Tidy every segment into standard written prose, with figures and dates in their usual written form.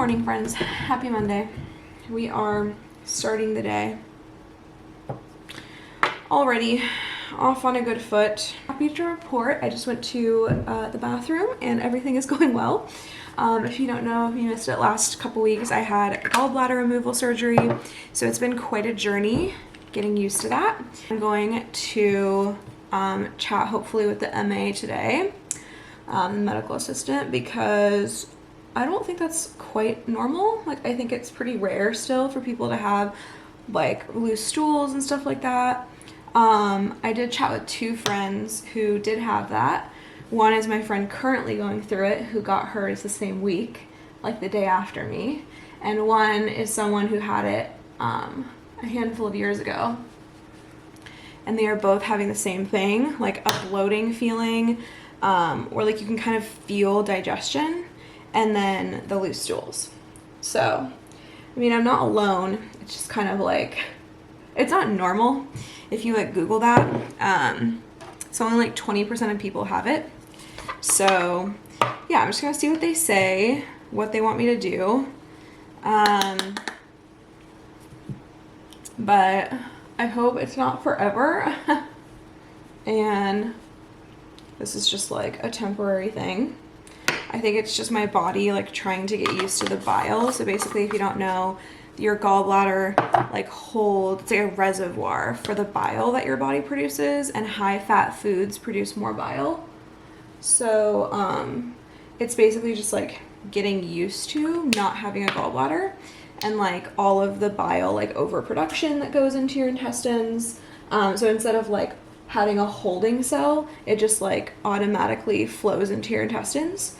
morning, friends. Happy Monday. We are starting the day already off on a good foot. Happy to report I just went to the bathroom and everything is going well. If you don't know, if you missed it last couple weeks, I had gallbladder removal surgery, so it's been quite a journey getting used to that. I'm going to chat hopefully with the MA today, the medical assistant, because I don't think that's quite normal. Like, I think it's pretty rare still for people to have like loose stools and stuff like that. I did chat with two friends who did have that. One is my friend currently going through it, who got hers the same week, like the day after me. And one is someone who had it a handful of years ago. And they are both having the same thing, like a bloating feeling, or like you can kind of feel digestion, and then the loose stools. So, I mean, I'm not alone. It's just kind of like, it's not normal. If you like Google that, so only like 20% of people have it. So yeah, I'm just gonna see what they say, what they want me to do. But I hope it's not forever. And this is just like a temporary thing. I think it's just my body like trying to get used to the bile. So basically, if you don't know, your gallbladder like holds, it's like a reservoir for the bile that your body produces, and high fat foods produce more bile. So it's basically just like getting used to not having a gallbladder and like all of the bile like overproduction that goes into your intestines. So instead of like having a holding cell, it just like automatically flows into your intestines.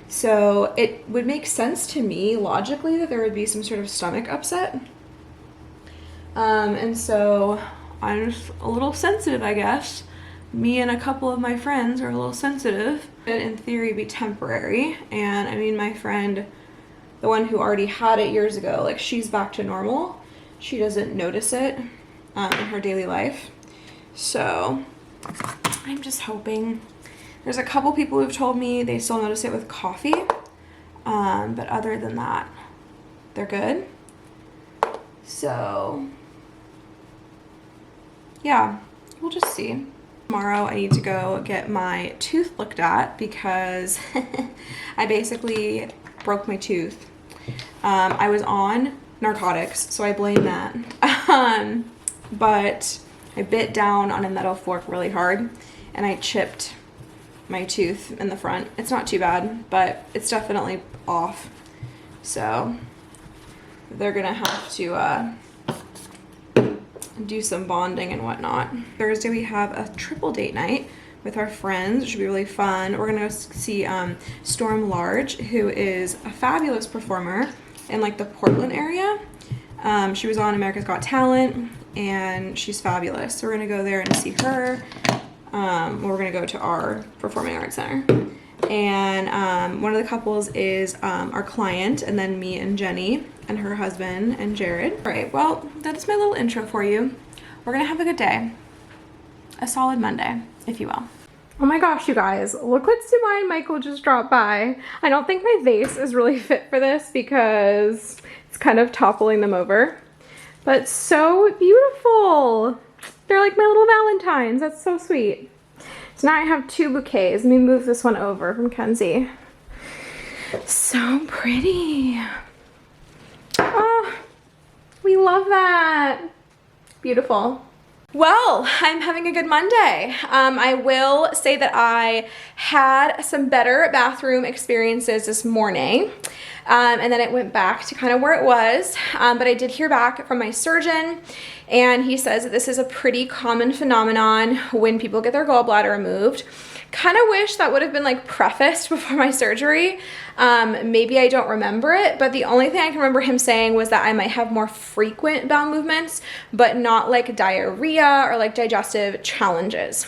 So it would make sense to me logically that there would be some sort of stomach upset. And so I'm just a little sensitive, I guess. Me and a couple of my friends are a little sensitive. It in theory be temporary. And I mean, my friend, the one who already had it years ago, like she's back to normal. She doesn't notice it in her daily life. So I'm just hoping. There's a couple people who've told me they still notice it with coffee, but other than that, they're good. So, yeah, we'll just see. Tomorrow I need to go get my tooth looked at because I basically broke my tooth. I was on narcotics, so I blame that. But I bit down on a metal fork really hard, and I chipped my tooth in the front. It's not too bad, but it's definitely off. So they're gonna have to do some bonding and whatnot. Thursday we have a triple date night with our friends. It should be really fun. We're gonna go see Storm Large, who is a fabulous performer in like the Portland area. She was on America's Got Talent and she's fabulous. So we're gonna go there and see her. We're gonna go to our performing arts center, and one of the couples is our client, and then me and Jenny and her husband and Jared. All right, well, that's my little intro for you. We're gonna have a good day, a solid Monday, if you will. Oh my gosh, you guys, look what Sumai and Michael just dropped by. I don't think my vase is really fit for this because it's kind of toppling them over, but so beautiful. They're like my little Valentines. That's so sweet. So now I have two bouquets. Let me move this one over from Kenzie. So pretty. Oh, we love that. Beautiful. Well, I'm having a good Monday. I will say that I had some better bathroom experiences this morning. And then it went back to kind of where it was. But I did hear back from my surgeon, and he says that this is a pretty common phenomenon when people get their gallbladder removed. Kind of wish that would have been like prefaced before my surgery. Maybe I don't remember it, but the only thing I can remember him saying was that I might have more frequent bowel movements, but not like diarrhea or like digestive challenges.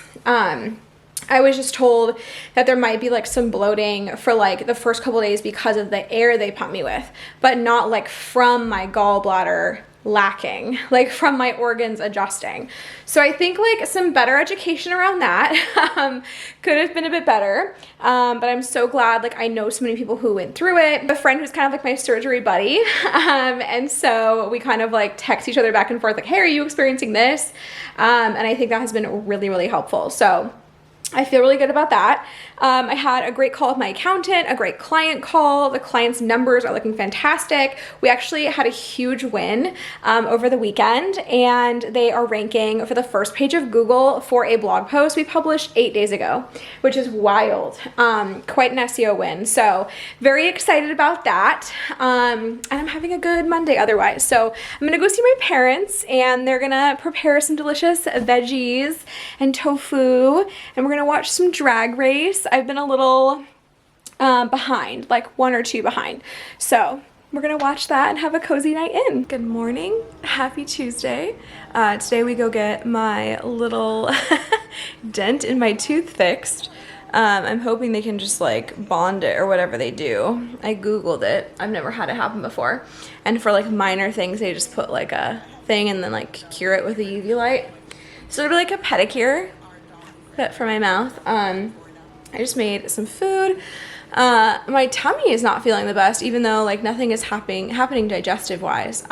I was just told that there might be like some bloating for like the first couple days because of the air they pump me with, but not like from my gallbladder lacking, like from my organs adjusting. So I think like some better education around that could have been a bit better. But I'm so glad, like I know so many people who went through it. A friend who's kind of like my surgery buddy. And so we kind of like text each other back and forth like, hey, are you experiencing this? And I think that has been really, really helpful. So I feel really good about that. I had a great call with my accountant, a great client call. The client's numbers are looking fantastic. We actually had a huge win over the weekend, and they are ranking for the first page of Google for a blog post we published 8 days ago, which is wild. Quite an SEO win. So very excited about that. And I'm having a good Monday otherwise. So I'm gonna go see my parents, and they're gonna prepare some delicious veggies and tofu, and we're gonna watch some Drag Race. I've been a little behind, like 1 or 2 behind. So we're gonna watch that and have a cozy night in. Good morning, happy Tuesday. Today we go get my little dent in my tooth fixed. I'm hoping they can just like bond it or whatever they do. I Googled it. I've never had it happen before. And for like minor things, they just put like a thing and then like cure it with a UV light. So it'll be like a pedicure, but for my mouth. I just made some food. My tummy is not feeling the best, even though like nothing is happening digestive wise.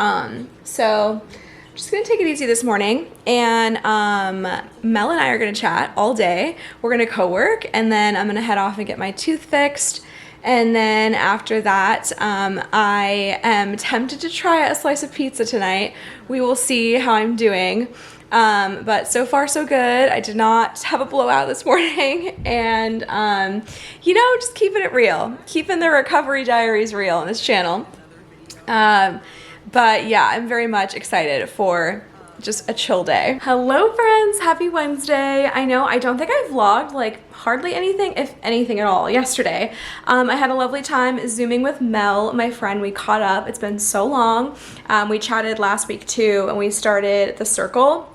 So I'm just gonna take it easy this morning, and Mel and I are gonna chat all day. We're gonna co-work, and then I'm gonna head off and get my tooth fixed. And then after that, I am tempted to try a slice of pizza tonight. We will see how I'm doing. But so far so good. I did not have a blowout this morning, and you know, just keeping it real, keeping the recovery diaries real on this channel. But yeah, I'm very much excited for just a chill day. Hello friends, happy Wednesday. I know I don't think I vlogged like hardly anything, if anything at all, yesterday. I had a lovely time Zooming with Mel, my friend. We caught up. It's been so long. We chatted last week too, and we started The Circle.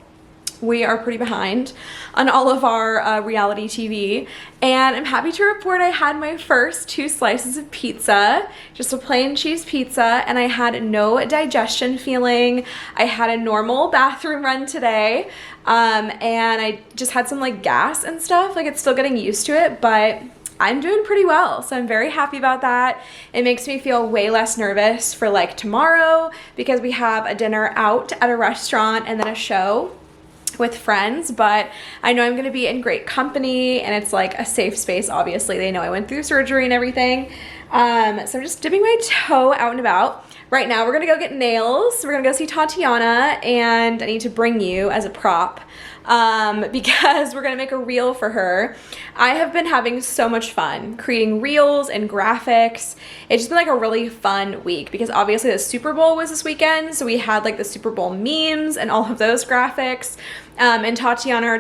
We are pretty behind on all of our reality TV, and I'm happy to report I had my first 2 slices of pizza, just a plain cheese pizza, and I had no digestion feeling. I had a normal bathroom run today, and I just had some like gas and stuff. Like it's still getting used to it, but I'm doing pretty well, so I'm very happy about that. It makes me feel way less nervous for like tomorrow, because we have a dinner out at a restaurant and then a show with friends, but I know I'm gonna be in great company, and it's like a safe space. Obviously they know I went through surgery and everything, so I'm just dipping my toe out and about. Right now we're gonna go get nails. We're gonna go see Tatiana, and I need to bring you as a prop because we're gonna make a reel for her. I have been having so much fun creating reels and graphics. It's just been like a really fun week, because obviously the Super Bowl was this weekend, so we had like the Super Bowl memes and all of those graphics. And me and Tatiana are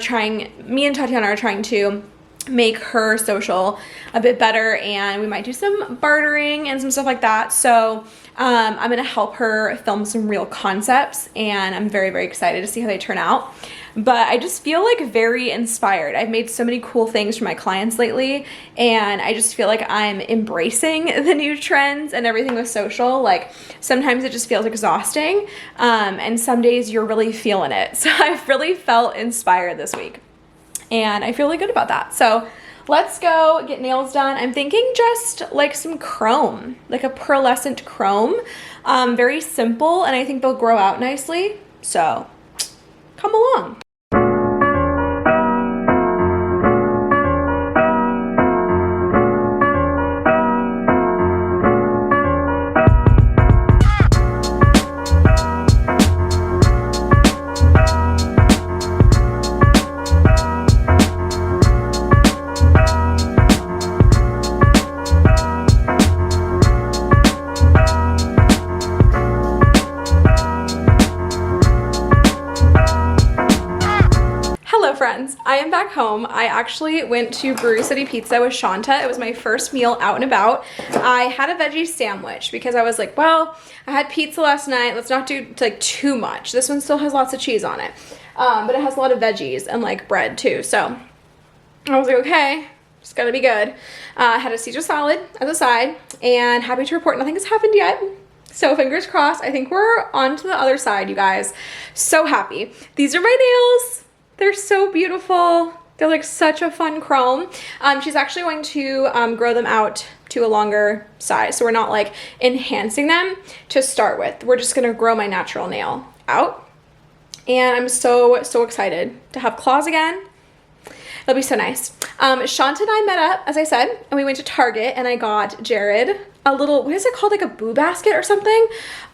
trying to make her social a bit better, and we might do some bartering and some stuff like that. So I'm gonna help her film some real concepts, and I'm very, very excited to see how they turn out. But I just feel like very inspired. I've made so many cool things for my clients lately, and I just feel like I'm embracing the new trends and everything with social. Like sometimes it just feels exhausting, and some days you're really feeling it. So I've really felt inspired this week, and I feel really good about that. So let's go get nails done. I'm thinking just like some chrome, like a pearlescent chrome. Very simple, and I think they'll grow out nicely. So come along. Friends, I am back home. I actually went to Brewery City Pizza with Shanta. It was my first meal out and about. I had a veggie sandwich because I was like, well, I had pizza last night. Let's not do like too much. This one still has lots of cheese on it, but it has a lot of veggies and like bread too. So I was like, okay, it's gotta be good. I had a Caesar salad as a side, and happy to report nothing has happened yet. So fingers crossed. I think we're on to the other side, you guys. So happy. These are my nails. They're so beautiful. They're like such a fun chrome. She's actually going to grow them out to a longer size. So we're not like enhancing them to start with. We're just gonna grow my natural nail out. And I'm so excited to have claws again. It'll be so nice. Shanta and I met up, as I said, and we went to Target and I got Jared a little, what is it called? Like a boo basket or something?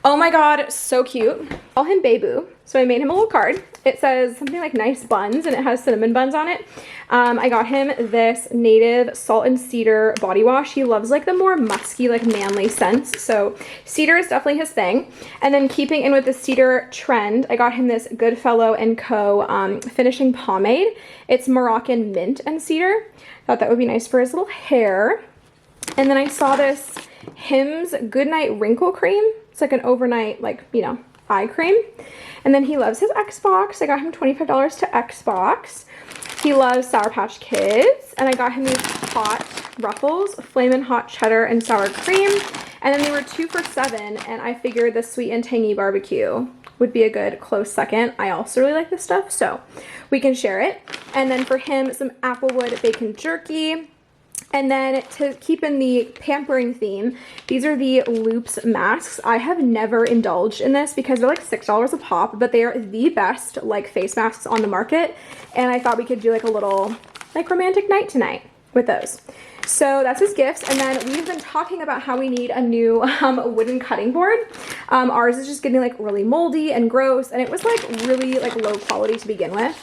Oh my God, so cute. Call him Babu. So I made him a little card. It says something like nice buns and it has cinnamon buns on it. I got him this native salt and cedar body wash. He loves like the more musky, like manly scents. So cedar is definitely his thing. And then keeping in with the cedar trend, I got him this Goodfellow & Co. Finishing pomade. It's Moroccan mint and cedar. Thought that would be nice for his little hair. And then I saw this Hims Goodnight Wrinkle Cream. It's like an overnight, like, you know, eye cream. And then he loves his Xbox. I got him $25 to Xbox. He loves Sour Patch Kids. And I got him these hot Ruffles, Flamin' Hot Cheddar and Sour Cream. And then they were 2 for $7. And I figured the Sweet and Tangy Barbecue would be a good close second. I also really like this stuff, so we can share it. And then for him, some Applewood Bacon Jerky. And then to keep in the pampering theme, these are the Loops masks. I have never indulged in this because they're like $6 a pop, but they are the best like face masks on the market. And I thought we could do like a little like romantic night tonight with those. So that's his gifts. And then we've been talking about how we need a new wooden cutting board. Ours is just getting like really moldy and gross, and it was like really like low quality to begin with.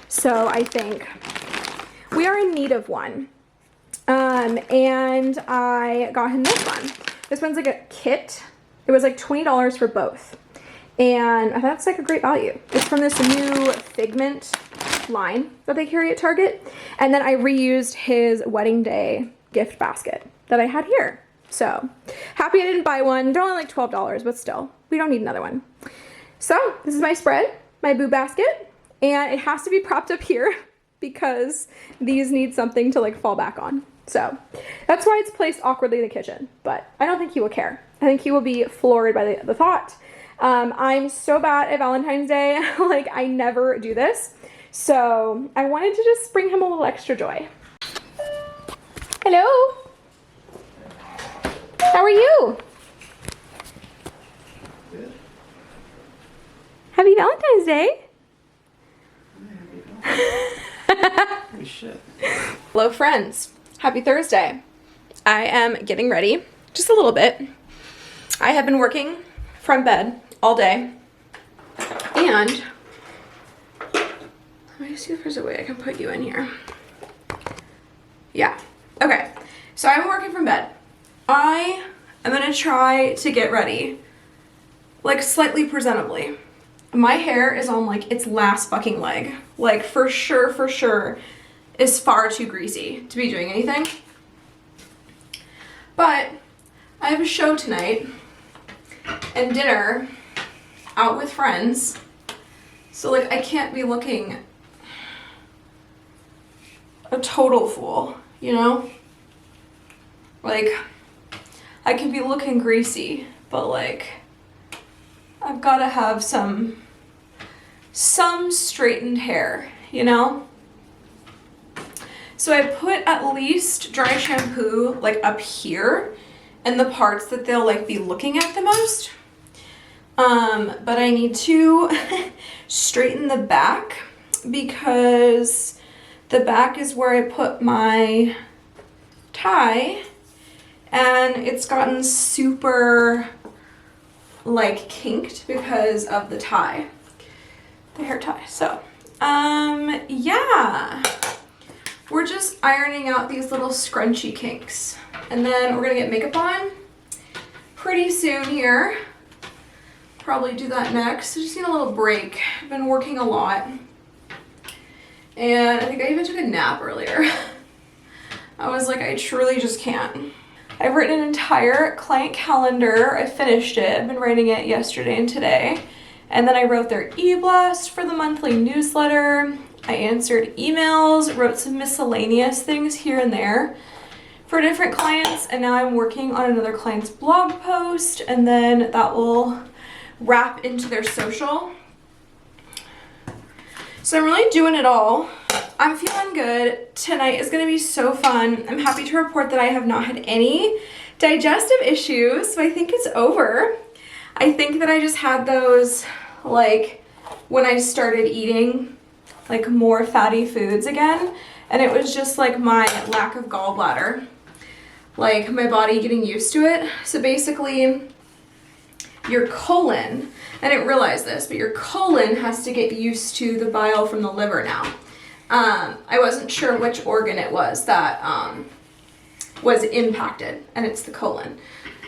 So I think we are in need of one. And I got him this one. This one's like a kit. It was like $20 for both. And I thought it's like a great value. It's from this new Figment line that they carry at Target. And then I reused his wedding day gift basket that I had here. So happy I didn't buy one. They're only like $12, but still, we don't need another one. So this is my spread, my boo basket, and it has to be propped up here because these need something to like fall back on. So that's why it's placed awkwardly in the kitchen, but I don't think he will care. I think he will be floored by the thought. I'm so bad at Valentine's Day. Like I never do this. So I wanted to just bring him a little extra joy. Hello. How are you? Good. Happy Valentine's Day. Holy shit. Hello friends. Happy Thursday. I am getting ready just a little bit. I have been working from bed all day. And let me see if there's a way I can put you in here. Yeah. Okay. So I'm working from bed. I am going to try to get ready like slightly presentably. My hair is on like its last fucking leg. Like for sure is far too greasy to be doing anything. But I have a show tonight and dinner out with friends. So like I can't be looking a total fool, you know? Like I can be looking greasy, but like I've got to have some straightened hair, you know? So I put at least dry shampoo like up here and the parts that they'll like be looking at the most. But I need to straighten the back because the back is where I put my tie and it's gotten super like kinked because of the tie, the hair tie. So, yeah. We're just ironing out these little scrunchy kinks. And then we're gonna get makeup on pretty soon here. Probably do that next. I just need a little break. I've been working a lot. And I think I even took a nap earlier. I was like, I truly just can't. I've written an entire client calendar. I finished it. I've been writing it yesterday and today. And then I wrote their e-blast for the monthly newsletter. I answered emails, wrote some miscellaneous things here and there for different clients, and now I'm working on another client's blog post, and then that will wrap into their social. So I'm really doing it all. I'm feeling good. Tonight is gonna be so fun. I'm happy to report that I have not had any digestive issues, so I think it's over. I think that I just had those like when I started eating like more fatty foods again, and it was just like my lack of gallbladder, like my body getting used to it. So basically your colon, I didn't realize this, but your colon has to get used to the bile from the liver now. I wasn't sure which organ it was that was impacted, and it's the colon.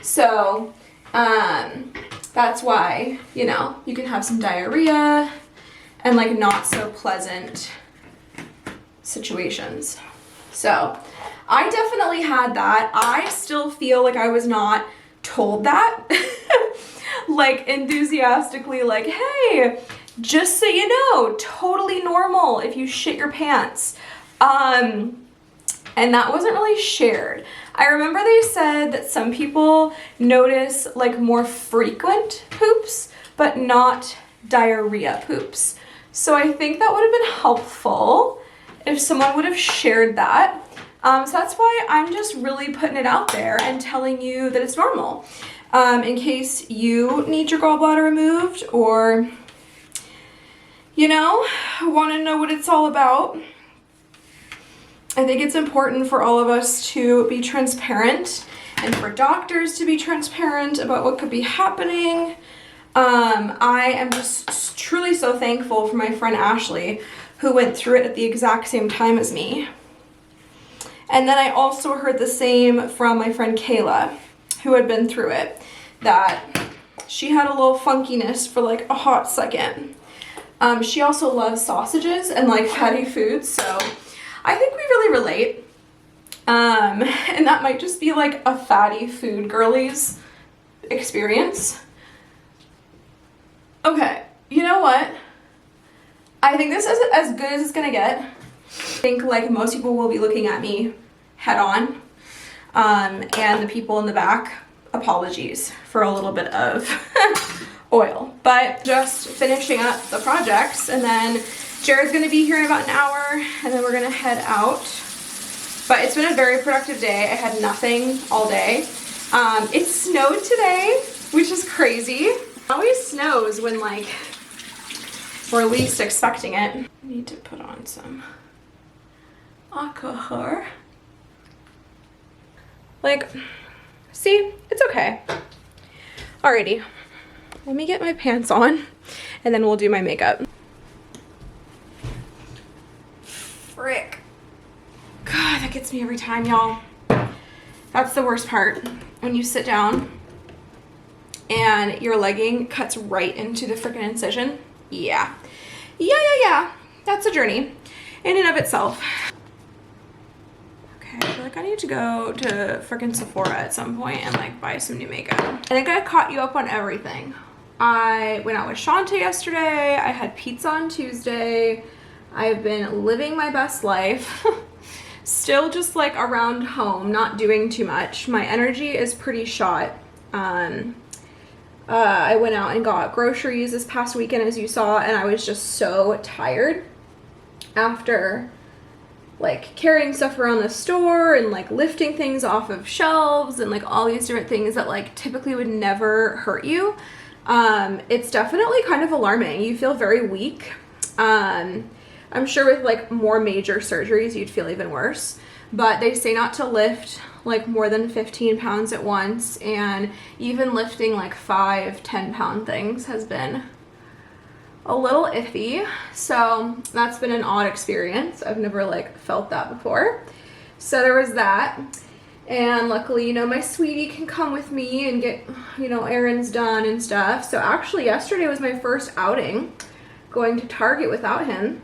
So that's why, you know, you can have some diarrhea and like not so pleasant situations. So I definitely had that. I still feel like I was not told that. Like enthusiastically, like, hey, just so you know, totally normal if you shit your pants. And that wasn't really shared. I remember they said that some people notice like more frequent poops, but not diarrhea poops. So I think that would have been helpful if someone would have shared that. So that's why I'm just really putting it out there and telling you that it's normal. In case you need your gallbladder removed, or, you know, want to know what it's all about. I think it's important for all of us to be transparent and for doctors to be transparent about what could be happening. I am just truly so thankful for my friend Ashley, who went through it at the exact same time as me. And then I also heard the same from my friend Kayla, who had been through it, that she had a little funkiness for like a hot second. She also loves sausages and like fatty foods, so I think we really relate. And that might just be like a fatty food girlies experience. Okay, you know what? I think this is as good as it's gonna get. I think like most people will be looking at me head on. And the people in the back, apologies for a little bit of oil. But just finishing up the projects, and then Jared's gonna be here in about an hour, and then we're gonna head out. But it's been a very productive day. I had nothing all day. It snowed today, which is crazy. It always snows when like we're least expecting it. I need to put on some alcohol. Like, see, it's okay. Alrighty, let me get my pants on and then we'll do my makeup. Frick. God, that gets me every time, y'all. That's the worst part. When you sit down and your legging cuts right into the frickin' incision. Yeah. Yeah. That's a journey in and of itself. Okay, I feel like I need to go to frickin' Sephora at some point and like buy some new makeup. I think I caught you up on everything. I went out with Shanta yesterday. I had pizza on Tuesday. I've been living my best life. Still just like around home, not doing too much. My energy is pretty shot. I went out and got groceries this past weekend, as you saw, and I was just so tired after like carrying stuff around the store and like lifting things off of shelves and like all these different things that like typically would never hurt you. It's definitely kind of alarming. You feel very weak. I'm sure with like more major surgeries you'd feel even worse, but they say not to lift like more than 15 pounds at once, and even lifting like 5-10 pound things has been a little iffy. So that's been an odd experience. I've never like felt that before. So there was that. And luckily, you know, my sweetie can come with me and get, you know, errands done and stuff. So actually yesterday was my first outing going to Target without him.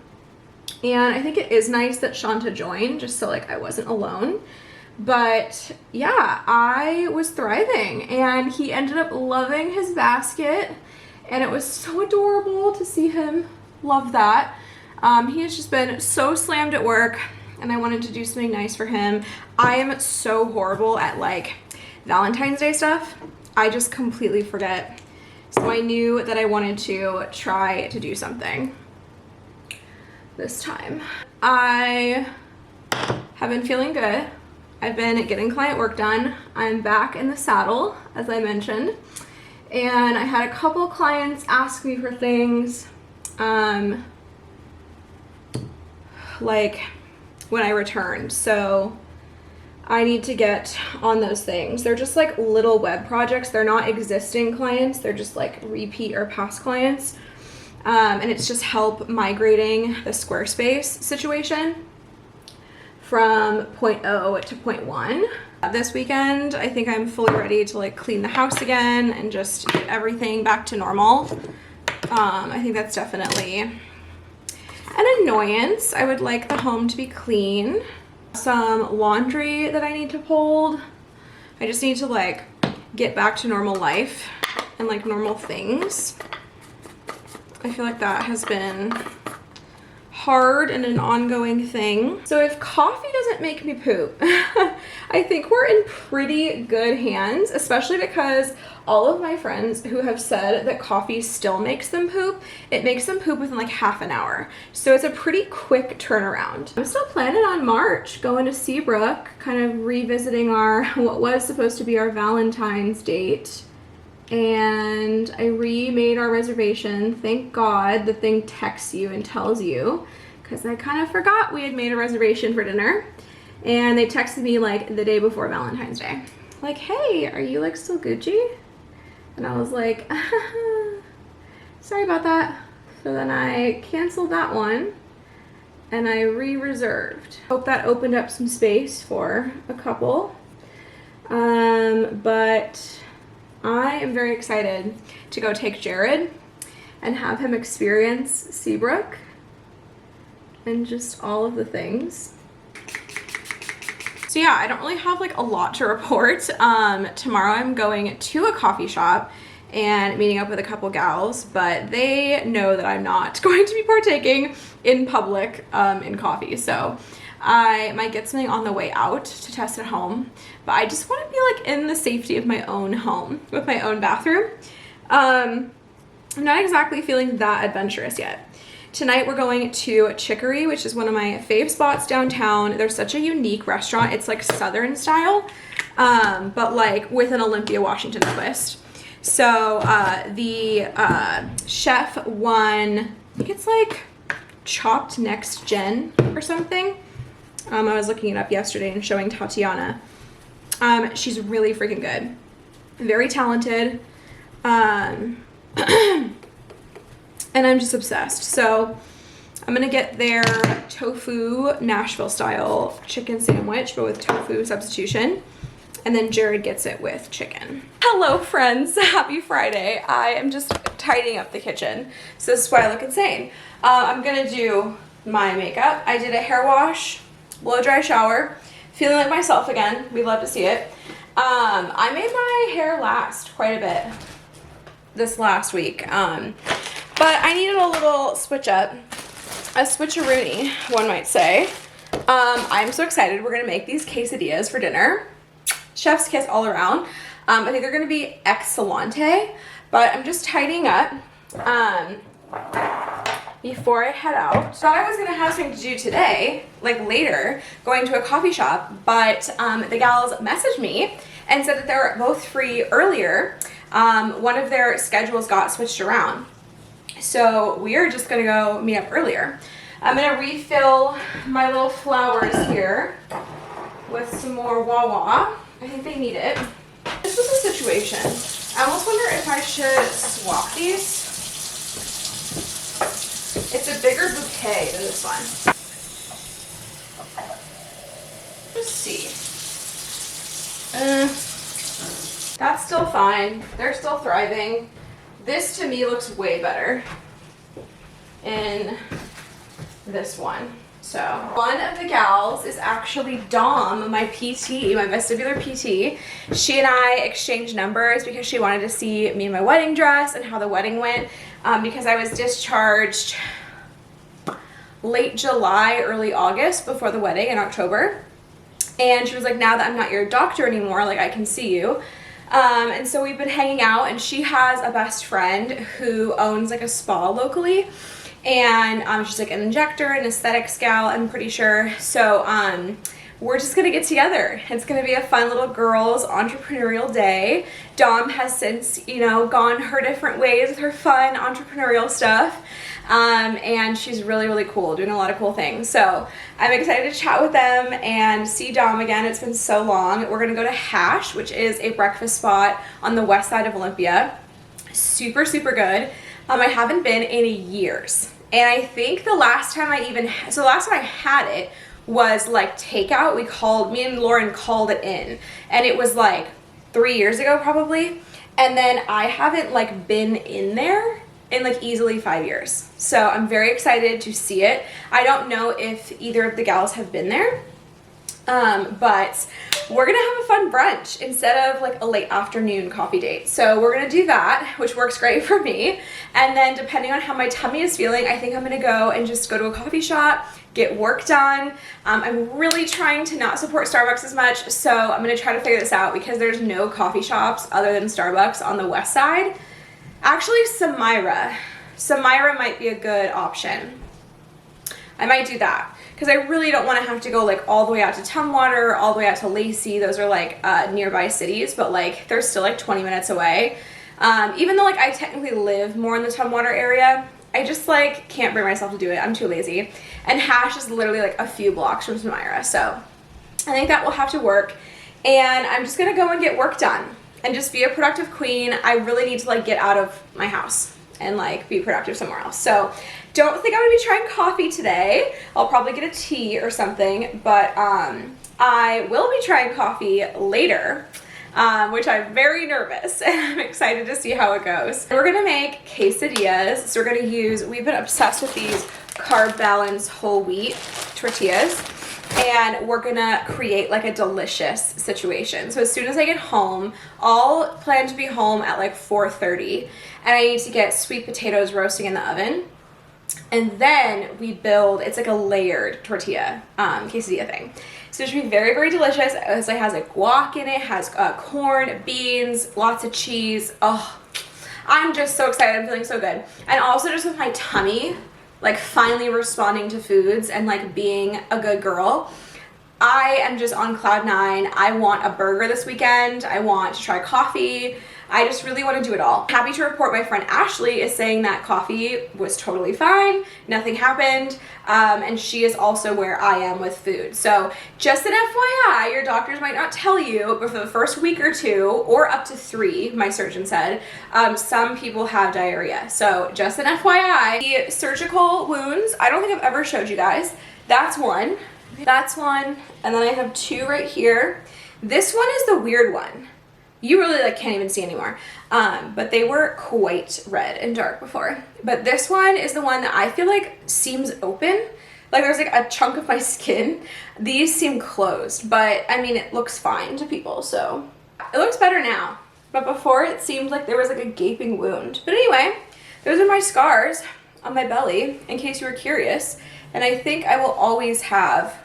And I think it is nice that Shanta joined, just so like I wasn't alone. But yeah, I was thriving, and he ended up loving his basket, and it was so adorable to see him love that. He has just been so slammed at work. and I wanted to do something nice for him. I am so horrible at like Valentine's Day stuff. I just completely forget. So I knew that I wanted to try to do something this time. I have been feeling good. I've been getting client work done. I'm back in the saddle, as I mentioned. And I had a couple clients ask me for things, like when I returned. So I need to get on those things. They're just like little web projects. They're not existing clients. They're just like repeat or past clients. And it's just help migrating the Squarespace situation from point 0 to point 1. This weekend, I think I'm fully ready to like clean the house again and just get everything back to normal. I think that's definitely an annoyance. I would like the home to be clean. Some laundry that I need to fold. I just need to like get back to normal life and like normal things. I feel like that has been hard and an ongoing thing. So if coffee doesn't make me poop, I think we're in pretty good hands, especially because all of my friends who have said that coffee still makes them poop, it makes them poop within like half an hour. So it's a pretty quick turnaround. I'm still planning on March, going to Seabrook, kind of revisiting our, what was supposed to be our Valentine's date. And I remade our reservation. Thank God the thing texts you and tells you, because I kind of forgot we had made a reservation for dinner. And they texted me like the day before Valentine's Day. Like, hey, are you like still Gucci? And I was like, sorry about that. So then I canceled that one and I re-reserved. Hope that opened up some space for a couple. But I am very excited to go take Jared and have him experience Seabrook and just all of the things. So yeah, I don't really have like a lot to report. Tomorrow I'm going to a coffee shop and meeting up with a couple gals, but they know that I'm not going to be partaking in public in coffee. So I might get something on the way out to test at home, but I just want to be like in the safety of my own home with my own bathroom. I'm not exactly feeling that adventurous yet. Tonight we're going to Chicory, which is one of my fave spots downtown. They're such a unique restaurant. It's like Southern style, but like with an Olympia, Washington twist. So the chef won, I think it's like Chopped Next Gen or something. I was looking it up yesterday and showing Tatiana. She's really freaking good. Very talented. And I'm just obsessed. So I'm gonna get their tofu Nashville style chicken sandwich, but with tofu substitution. And then Jared gets it with chicken. Hello friends, happy Friday. I am just tidying up the kitchen. So this is why I look insane. I'm gonna do my makeup. I did a hair wash, blow dry shower, feeling like myself again. We love to see it. I made my hair last quite a bit this last week. But I needed a little switch up, a switcheroony, one might say. I'm so excited. We're gonna make these quesadillas for dinner. Chef's kiss all around. I think they're gonna be excellente, but I'm just tidying up before I head out. Thought I was gonna have something to do today, like later, going to a coffee shop, but the gals messaged me and said that they're both free earlier. One of their schedules got switched around. So we are just gonna go meet up earlier. I'm gonna refill my little flowers here with some more Wawa. I think they need it. This was a situation. I almost wonder if I should swap these. It's a bigger bouquet than this one. Let's see. That's still fine. They're still thriving. This to me looks way better in this one. So one of the gals is actually Dom, my PT, my vestibular PT. She and I exchanged numbers because she wanted to see me in my wedding dress and how the wedding went, because I was discharged late July, early August before the wedding in October. And she was like, now that I'm not your doctor anymore, like I can see you. And so we've been hanging out, and she has a best friend who owns like a spa locally. And she's like an injector, an aesthetics gal, I'm pretty sure. So we're just gonna get together. It's gonna be a fun little girls' entrepreneurial day. Dom has since, you know, gone her different ways with her fun entrepreneurial stuff. And she's really, really cool, doing a lot of cool things. So I'm excited to chat with them and see Dom again. It's been so long. We're gonna go to Hash, which is a breakfast spot on the west side of Olympia. Super, super good. I haven't been in years. And I think the last time I had it was like takeout. Me and Lauren called it in, and it was like 3 years ago probably. And then I haven't like been in there in like easily 5 years. So I'm very excited to see it. I don't know if either of the gals have been there, but we're gonna have a fun brunch instead of like a late afternoon coffee date. So we're gonna do that, which works great for me. And then depending on how my tummy is feeling, I think I'm gonna go and just go to a coffee shop, get work done. I'm really trying to not support Starbucks as much, so I'm gonna try to figure this out because there's no coffee shops other than Starbucks on the west side. Actually, Samayra might be a good option. I might do that because I really don't want to have to go like all the way out to Tumwater, all the way out to Lacey. Those are like nearby cities, but like they're still like 20 minutes away. Even though like I technically live more in the Tumwater area, I just like can't bring myself to do it. I'm too lazy. And Hash is literally like a few blocks from Samayra, so I think that will have to work. And I'm just gonna go and get work done and just be a productive queen. I really need to like get out of my house and like be productive somewhere else. So don't think I'm gonna be trying coffee today. I'll probably get a tea or something, but I will be trying coffee later, which I'm very nervous and I'm excited to see how it goes. We're gonna make quesadillas. So we've been obsessed with these carb balance whole wheat tortillas, and we're gonna create like a delicious situation. So as soon as I get home, I'll plan to be home at like 4:30, and I need to get sweet potatoes roasting in the oven. And then it's like a layered tortilla quesadilla thing. So it should be very, very delicious. It has like guac in it, has corn, beans, lots of cheese. Oh, I'm just so excited. I'm feeling so good. And also just with my tummy, like finally responding to foods and like being a good girl, I am just on cloud nine. I want a burger this weekend. I want to try coffee. I just really want to do it all. Happy to report my friend Ashley is saying that coffee was totally fine. Nothing happened. And she is also where I am with food. So just an FYI, your doctors might not tell you, but for the first week or two, or up to 3, my surgeon said, some people have diarrhea. So just an FYI. The surgical wounds, I don't think I've ever showed you guys. That's one. That's one. And then I have 2 right here. This one is the weird one. You really like can't even see anymore. But they were quite red and dark before. But this one is the one that I feel like seems open. Like there's like a chunk of my skin. These seem closed, but I mean, it looks fine to people, so. It looks better now. But before it seemed like there was like a gaping wound. But anyway, those are my scars on my belly, in case you were curious. And I think I will always have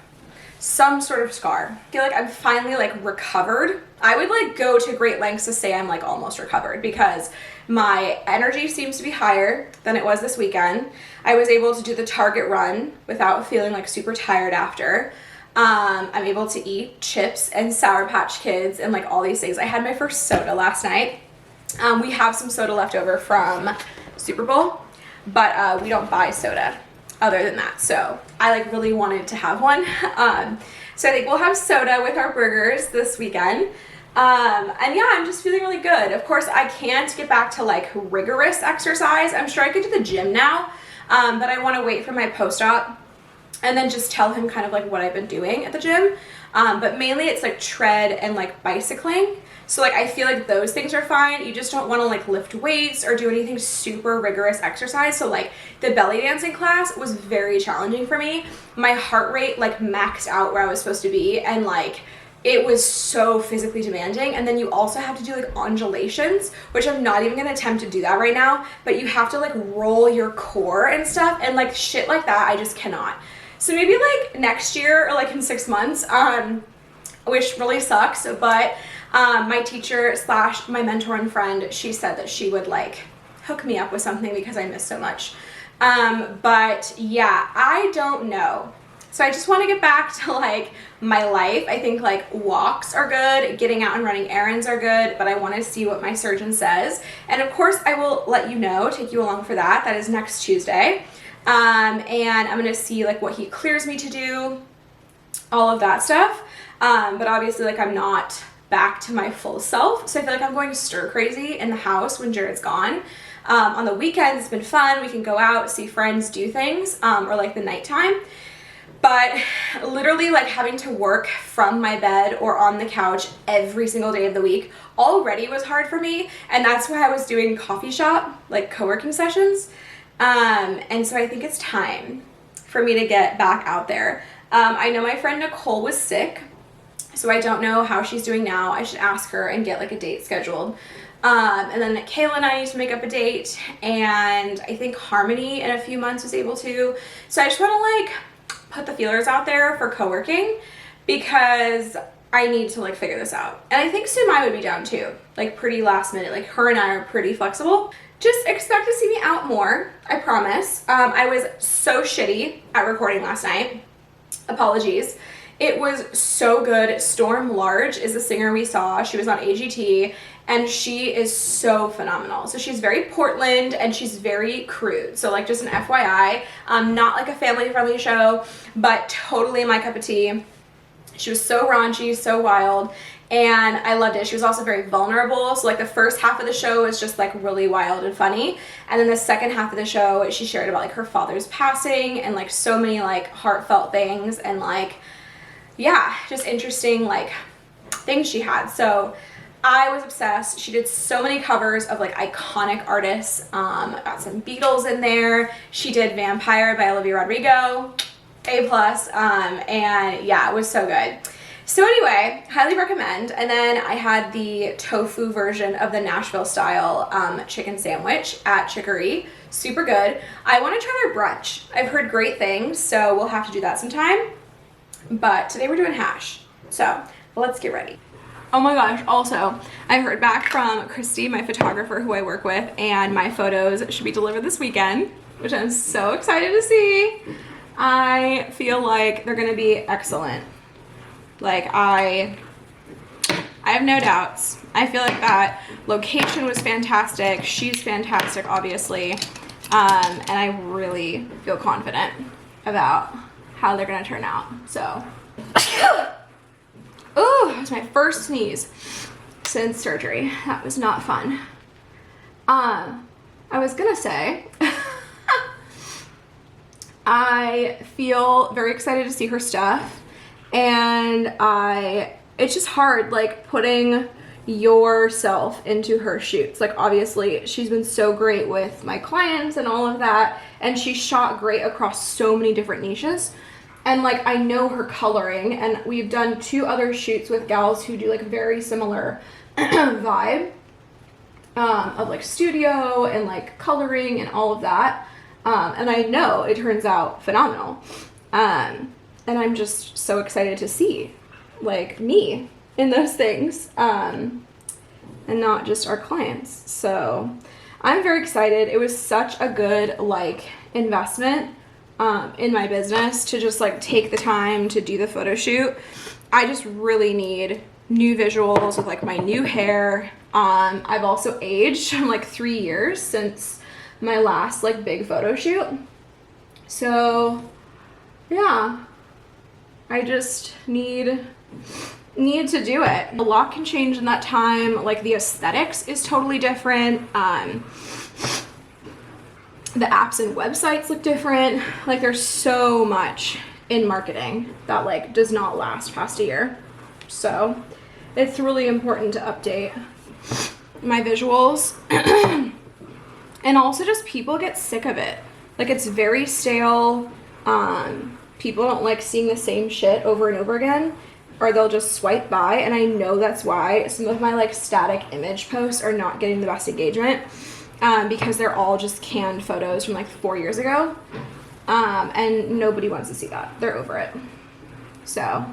some sort of scar. I feel like I'm finally like recovered. I would like go to great lengths to say I'm like almost recovered because my energy seems to be higher than it was this weekend. I was able to do the Target run without feeling like super tired after. I'm able to eat chips and Sour Patch Kids and like all these things. I had my first soda last night. We have some soda left over from Super Bowl, but we don't buy soda other than that. So I like really wanted to have one. So I think we'll have soda with our burgers this weekend. And yeah, I'm just feeling really good. Of course, I can't get back to like rigorous exercise. I'm sure I could do the gym now, but I want to wait for my post-op and then just tell him kind of like what I've been doing at the gym. But mainly it's like tread and like bicycling. So like I feel like those things are fine. You just don't want to like lift weights or do anything super rigorous exercise. So like the belly dancing class was very challenging for me. My heart rate like maxed out where I was supposed to be, and like it was so physically demanding. And then you also have to do like undulations, which I'm not even gonna attempt to do that right now, but you have to like roll your core and stuff, and like shit like that I just cannot. So maybe like next year or like in 6 months, which really sucks, but my teacher slash my mentor and friend, she said that she would like hook me up with something because I miss so much. But yeah, I don't know. So I just want to get back to like my life. I think like walks are good, getting out and running errands are good, but I want to see what my surgeon says. And of course I will let you know, take you along for that. That is next Tuesday. And I'm going to see like what he clears me to do, all of that stuff. But obviously like I'm not back to my full self. So I feel like I'm going stir crazy in the house when Jared's gone. On the weekends, it's been fun. We can go out, see friends, do things, or like the nighttime. But literally like having to work from my bed or on the couch every single day of the week already was hard for me. And that's why I was doing coffee shop, like co-working sessions. And so I think it's time for me to get back out there. I know my friend Nicole was sick, so I don't know how she's doing now. I should ask her and get like a date scheduled. And then Kayla and I need to make up a date, and I think Harmony in a few months was able to. So I just want to like put the feelers out there for co-working because I need to like figure this out. And I think Sumai would be down too, like pretty last minute. Like her and I are pretty flexible. Just expect to see me out more, I promise. I was so shitty at recording last night. Apologies. It was so good. Storm Large is the singer we saw. She was on AGT, and she is so phenomenal. So she's very Portland, and she's very crude. So like just an FYI, not like a family-friendly show, but totally my cup of tea. She was so raunchy, so wild, and I loved it. She was also very vulnerable. So like the first half of the show was just like really wild and funny, and then the second half of the show, she shared about like her father's passing and like so many like heartfelt things and like, yeah, just interesting like things she had. So I was obsessed. She did so many covers of like iconic artists. Got some Beatles in there. She did Vampire by Olivia Rodrigo, A+. And yeah, it was so good. So anyway, highly recommend. And then I had the tofu version of the Nashville style chicken sandwich at Chicory. Super good. I want to try their brunch. I've heard great things, so we'll have to do that sometime. But today we're doing hash. So let's get ready. Oh my gosh, also, I heard back from Christy, my photographer who I work with, and my photos should be delivered this weekend, which I'm so excited to see. I feel like they're gonna be excellent. Like I have no doubts. I feel like that location was fantastic. She's fantastic, obviously. And I really feel confident about how they're gonna turn out, so. Ooh, that was my first sneeze since surgery. That was not fun. I was gonna say, I feel very excited to see her stuff, and it's just hard, like, putting yourself into her shoots. Like, obviously, she's been so great with my clients and all of that, and she shot great across so many different niches. And like, I know her coloring, and we've done 2 other shoots with gals who do like very similar vibe of like studio and like coloring and all of that. And I know it turns out phenomenal. And I'm just so excited to see like me in those things, and not just our clients. So I'm very excited. It was such a good like investment in my business to just like take the time to do the photo shoot. I just really need new visuals with like my new hair. I've also aged. I'm like 3 years since my last like big photo shoot. So yeah, I just need to do it. A lot can change in that time. Like the aesthetics is totally different. The apps and websites look different. Like there's so much in marketing that like does not last past a year. So it's really important to update my visuals. And also just people get sick of it. Like it's very stale. People don't like seeing the same shit over and over again. or they'll just swipe by, and I know that's why some of my like static image posts are not getting the best engagement, because they're all just canned photos from like 4 years ago, and nobody wants to see that. They're over it. So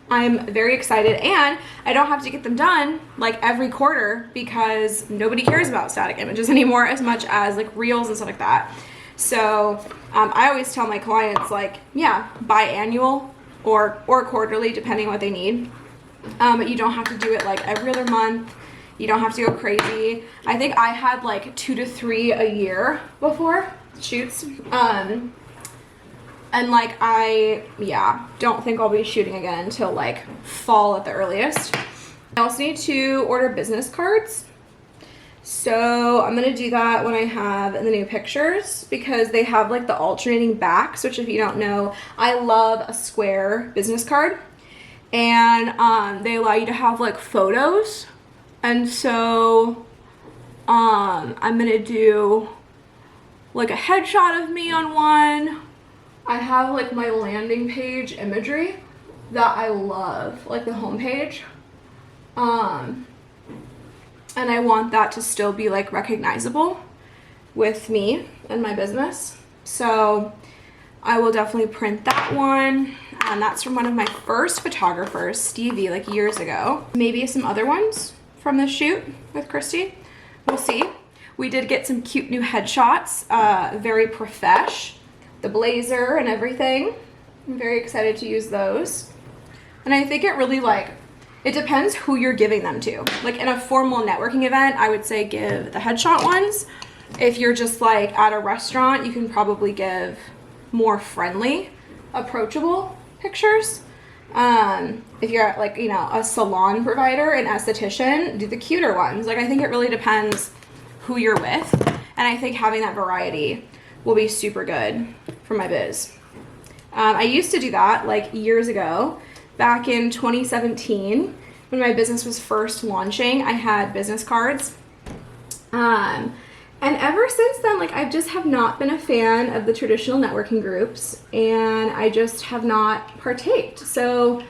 I'm very excited, and I don't have to get them done like every quarter because nobody cares about static images anymore as much as like reels and stuff like that. So I always tell my clients, like, yeah, biannual or quarterly, depending on what they need. But you don't have to do it like every other month. You don't have to go crazy. I think I had like 2 to 3 a year before shoots. And like I don't think I'll be shooting again until like fall at the earliest. I also need to order business cards. So I'm gonna do that when I have the new pictures, because they have like the alternating backs, which if you don't know, I love a square business card. And they allow you to have like photos. And so I'm gonna do like a headshot of me on one. I have like my landing page imagery that I love, like the homepage. And I want that to still be like recognizable with me and my business. So I will definitely print that one. And that's from one of my first photographers, Stevie, like years ago. Maybe some other ones from the shoot with Christy. We'll see. We did get some cute new headshots, very profesh. The blazer and everything. I'm very excited to use those. And I think it really like, it depends who you're giving them to. Like in a formal networking event, I would say give the headshot ones. If you're just like at a restaurant, you can probably give more friendly, approachable pictures. If you're at like, you know, a salon provider, an esthetician, do the cuter ones. Like I think it really depends who you're with. And I think having that variety will be super good for my biz. I used to do that like years ago, back in 2017, when my business was first launching. I had business cards. And ever since then, like I just have not been a fan of the traditional networking groups, and I just have not partaked. So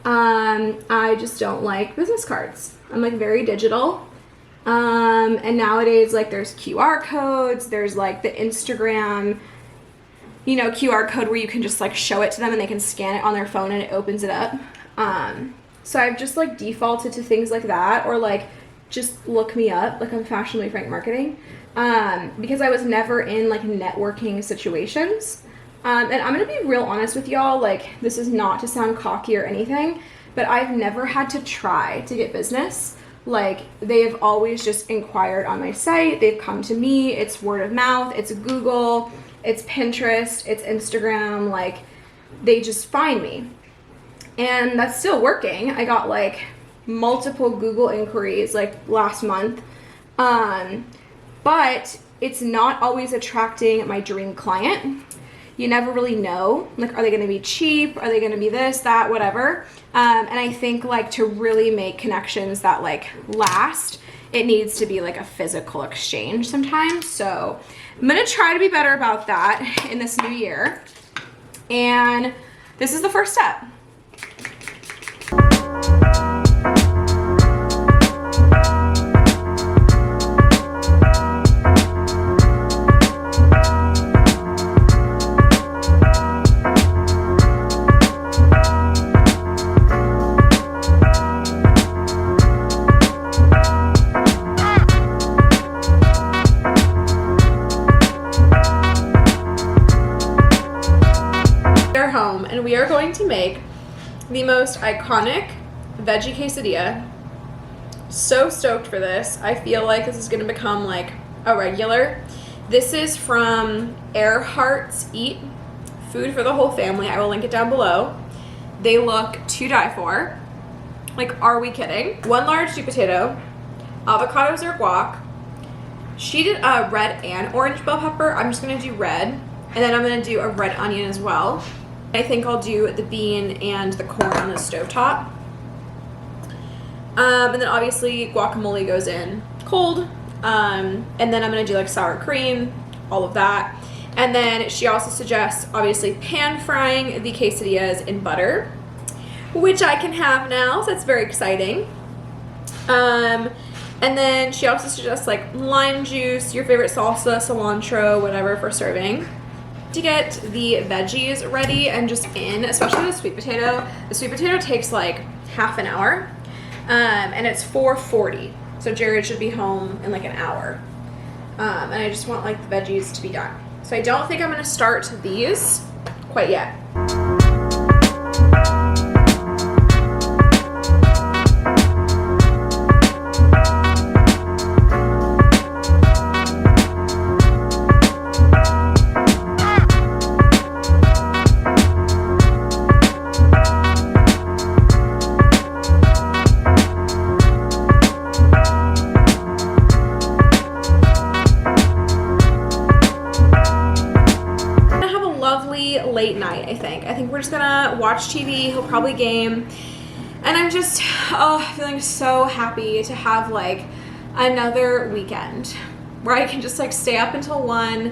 I just don't like business cards. I'm like very digital. And nowadays, like there's QR codes, there's like the Instagram, you know, QR code where you can just like show it to them and they can scan it on their phone and it opens it up. So I've just like defaulted to things like that, or like just look me up, like I'm Fashionably Frank Marketing, because I was never in like networking situations. And I'm gonna be real honest with y'all, like this is not to sound cocky or anything, but I've never had to try to get business. Like they have always just inquired on my site. They've come to me. It's word of mouth. It's Google. It's Pinterest. It's Instagram. Like they just find me. And that's still working. I got like multiple Google inquiries like last month. But it's not always attracting my dream client. You never really know, like, are they going to be cheap? Are they going to be this, that, whatever? And I think like to really make connections that like last, it needs to be like a physical exchange sometimes. So I'm going to try to be better about that in this new year. And this is the first step. Home, and we are going to make the most iconic veggie quesadilla. So stoked for this. I feel like this is going to become like a regular. This is from Earhart's Eat, food for the whole family. I will link it down below. They look to die for. Like, are we kidding? 1 large sweet potato, avocados or guac. She did a red and orange bell pepper. I'm just gonna do red, and then I'm gonna do a red onion as well. I think I'll do the bean and the corn on the stovetop. And then obviously guacamole goes in cold. And then I'm gonna do like sour cream, all of that. And then she also suggests obviously pan frying the quesadillas in butter. which I can have now, so that's very exciting. And then she also suggests like lime juice, your favorite salsa, cilantro, whatever for serving. To get the veggies ready and just in, especially the sweet potato. The sweet potato takes like half an hour, and it's 4:40. So Jared should be home in like an hour. And I just want like the veggies to be done. So I don't think I'm gonna start these quite yet. Late night, I think we're just gonna watch TV. He'll probably game, and I'm just feeling so happy to have like another weekend where I can just like stay up until 1.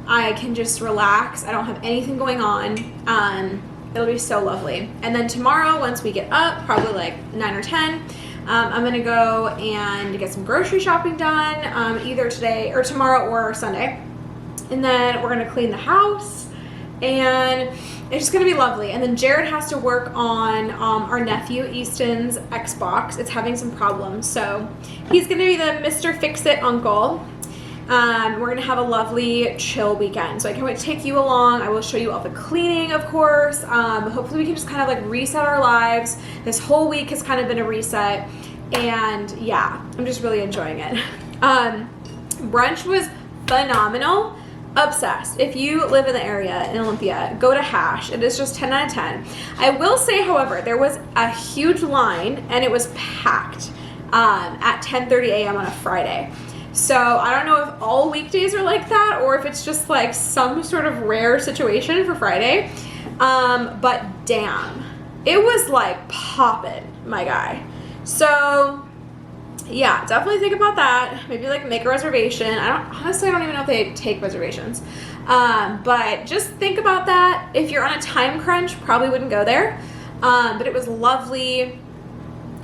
I can just relax. I don't have anything going on. It'll be so lovely. And then tomorrow, once we get up, probably like 9 or 10, I'm gonna go and get some grocery shopping done, either today or tomorrow or Sunday, and then we're gonna clean the house. And it's just gonna be lovely. And then Jared has to work on our nephew Easton's Xbox. It's having some problems, so he's gonna be the Mr. Fix-It uncle. We're gonna have a lovely chill weekend, so I can't wait to take you along. I will show you all the cleaning, of course. Hopefully we can just kind of like reset our lives. This whole week has kind of been a reset, and yeah, I'm just really enjoying it. Brunch was phenomenal. Obsessed. If you live in the area in Olympia, go to Hash. It is just 10 out of 10. I will say, however, there was a huge line and it was packed at 10:30 a.m. on a Friday. So I don't know if all weekdays are like that or if it's just like some sort of rare situation for Friday. But damn, it was like poppin', my guy. So yeah, definitely think about that. Maybe like make a reservation. Honestly, I don't even know if they take reservations. But just think about that. If you're on a time crunch, probably wouldn't go there. But it was lovely.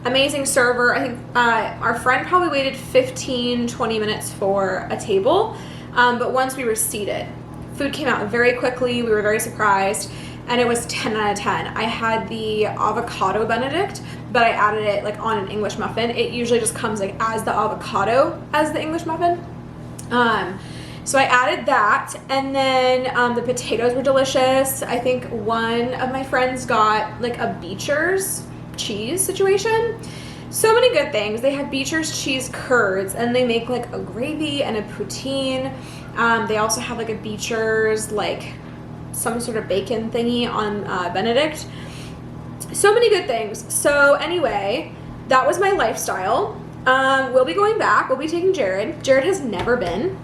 Amazing server. I think our friend probably waited 15-20 minutes for a table. But once we were seated, food came out very quickly. We were very surprised. And it was 10 out of 10. I had the avocado Benedict, but I added it like on an English muffin. It usually just comes like as the avocado as the English muffin. So I added that, and then the potatoes were delicious. I think one of my friends got like a Beecher's cheese situation. So many good things. They have Beecher's cheese curds, and they make like a gravy and a poutine. They also have like a Beecher's like some sort of bacon thingy on Benedict. So many good things. So anyway, that was my lifestyle. We'll be going back. We'll be taking Jared. Jared has never been.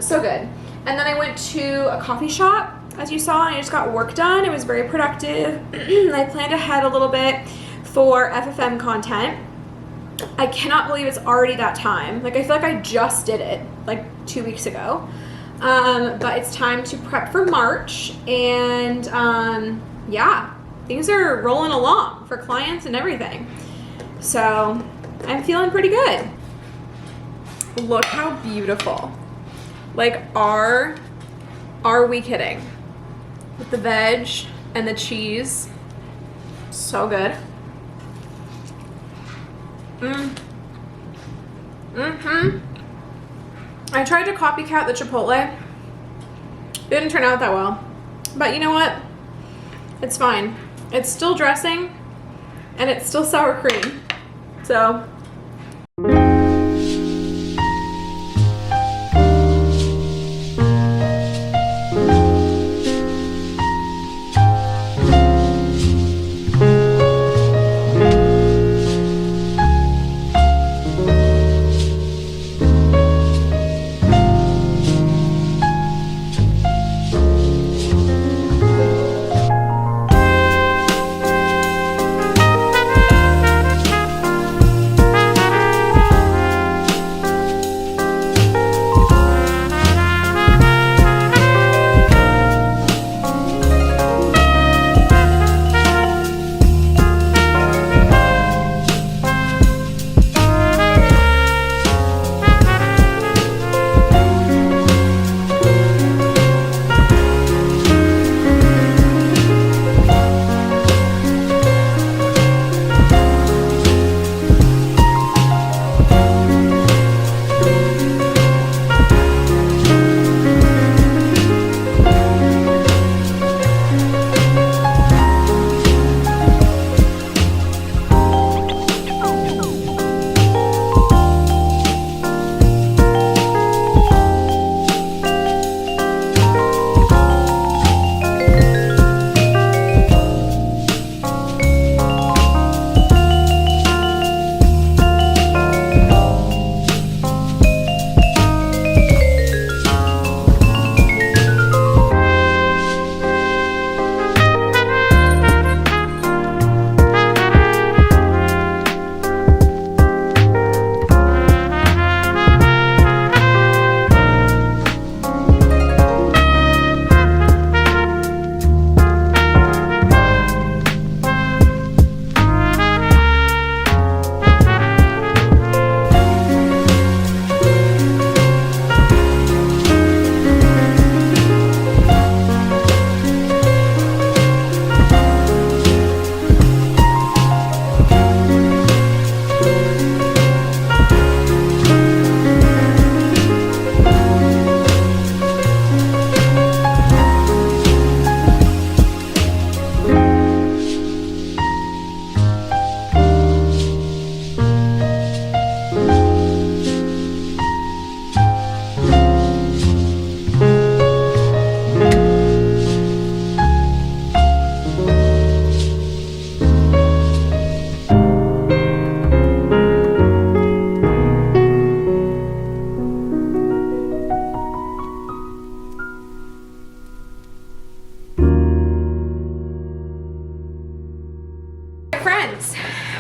So good. And then I went to a coffee shop, as you saw, and I just got work done. It was very productive. I planned ahead a little bit for FFM content. I cannot believe it's already that time. Like, I feel like I just did it like 2 weeks ago. But it's time to prep for March, and yeah, things are rolling along for clients and everything. So I'm feeling pretty good. Look how beautiful. Like, are we kidding? With the veg and the cheese. So good. I tried to copycat the Chipotle. It didn't turn out that well. But you know what? It's fine. It's still dressing and it's still sour cream. So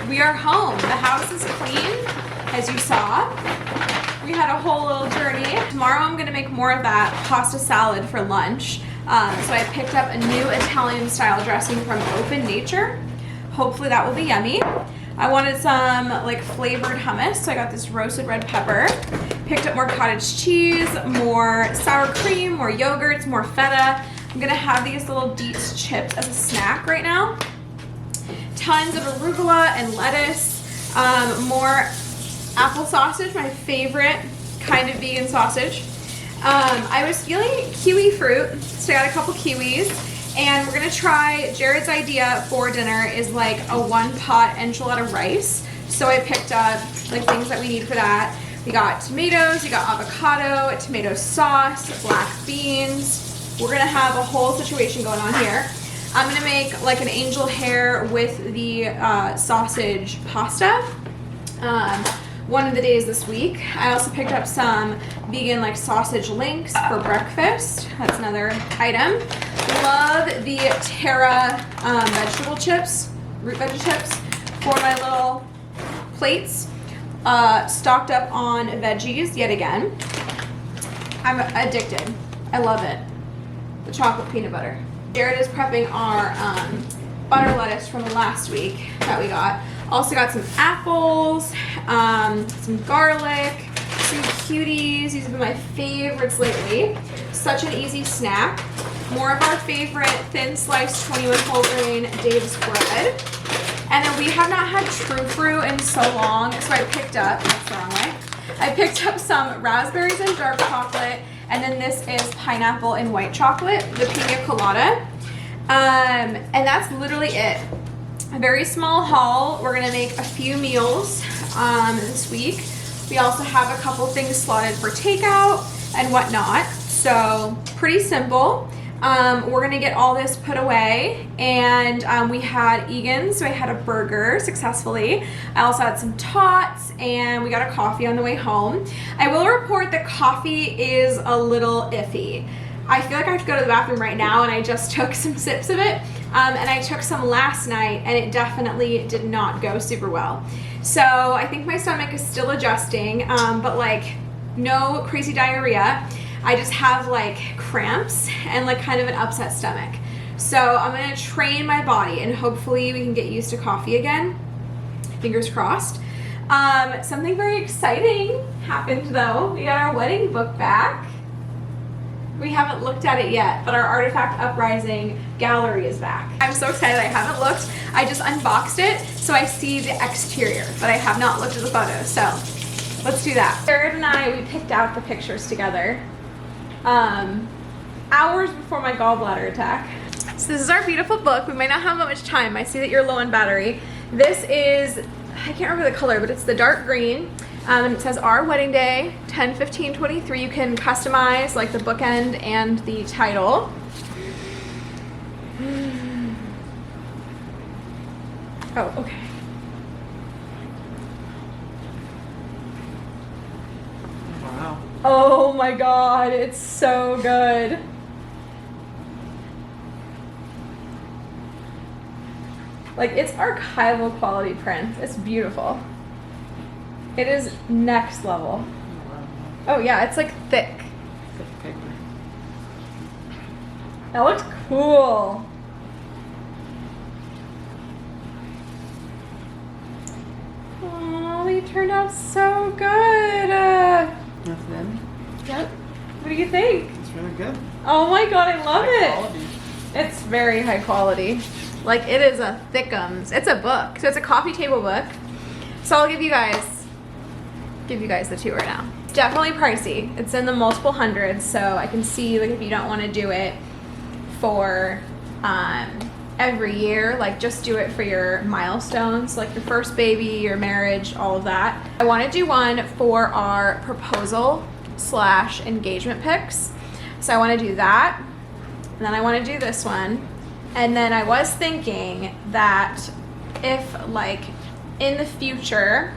We are home. The house is clean, as you saw. We had a whole little journey. Tomorrow I'm gonna make more of that pasta salad for lunch. So I picked up a new Italian style dressing from Open Nature. Hopefully that will be yummy. I wanted some like flavored hummus, so I got this roasted red pepper. Picked up more cottage cheese, more sour cream, more yogurts, more feta. I'm gonna have these little Deets chips as a snack right now. Tons of arugula and lettuce. More apple sausage, my favorite kind of vegan sausage. I was feeling kiwi fruit, so I got a couple kiwis. And we're gonna try, Jared's idea for dinner is like a one pot enchilada rice. So I picked up like things that we need for that. We got tomatoes, we got avocado, tomato sauce, black beans. We're gonna have a whole situation going on here. I'm gonna make like an angel hair with the sausage pasta. One of the days this week. I also picked up some vegan like sausage links for breakfast. That's another item. Love the Terra vegetable chips, root veggie chips for my little plates. Stocked up on veggies yet again. I'm addicted. I love it. The chocolate peanut butter. Jared is prepping our butter lettuce from last week that we got. Also got some apples, some garlic, some cuties. These have been my favorites lately. Such an easy snack. More of our favorite thin sliced 21 whole grain Dave's bread. And then we have not had true fruit in so long, so I picked up, that's the wrong way. I picked up some raspberries and dark chocolate, and then this is pineapple and white chocolate, the pina colada. And that's literally it. A very small haul. We're gonna make a few meals this week. We also have a couple things slotted for takeout and whatnot. So pretty simple. We're gonna get all this put away, and we had Egan's, so I had a burger successfully. I also had some tots, and we got a coffee on the way home. I will report that coffee is a little iffy. I feel like I have to go to the bathroom right now, and I just took some sips of it. And I took some last night, and it definitely did not go super well. So I think my stomach is still adjusting, but like no crazy diarrhea. I just have like cramps and like kind of an upset stomach. So I'm gonna train my body, and hopefully we can get used to coffee again. Fingers crossed. Something very exciting happened though. We got our wedding book back. We haven't looked at it yet, but our Artifact Uprising gallery is back. I'm so excited. I haven't looked. I just unboxed it, so I see the exterior, but I have not looked at the photos, so let's do that. Jared and I, we picked out the pictures together hours before my gallbladder attack. So this is our beautiful book. We might not have that much time. I see that you're low on battery. This is, I can't remember the color, but it's the dark green. And it says our wedding day, 10/15/23. You can customize like the bookend and the title. Oh, okay. Wow. Oh my God, it's so good. Like, it's archival quality print. It's beautiful. It is next level. Oh yeah, it's like thick. Thick paper. That looks cool. Oh, they turned out so good. Nothing. Yep. What do you think? It's really good. Oh my God, I love High it. quality. It's very high quality. Like, it is a thickums. It's a book. So it's a coffee table book. So I'll give you guys the tour now. Definitely pricey. It's in the multiple hundreds, so I can see like if you don't want to do it for every year, like just do it for your milestones, like your first baby, your marriage, all of that. I want to do one for our proposal / engagement pics. So I want to do that, and then I want to do this one. And then I was thinking that if like in the future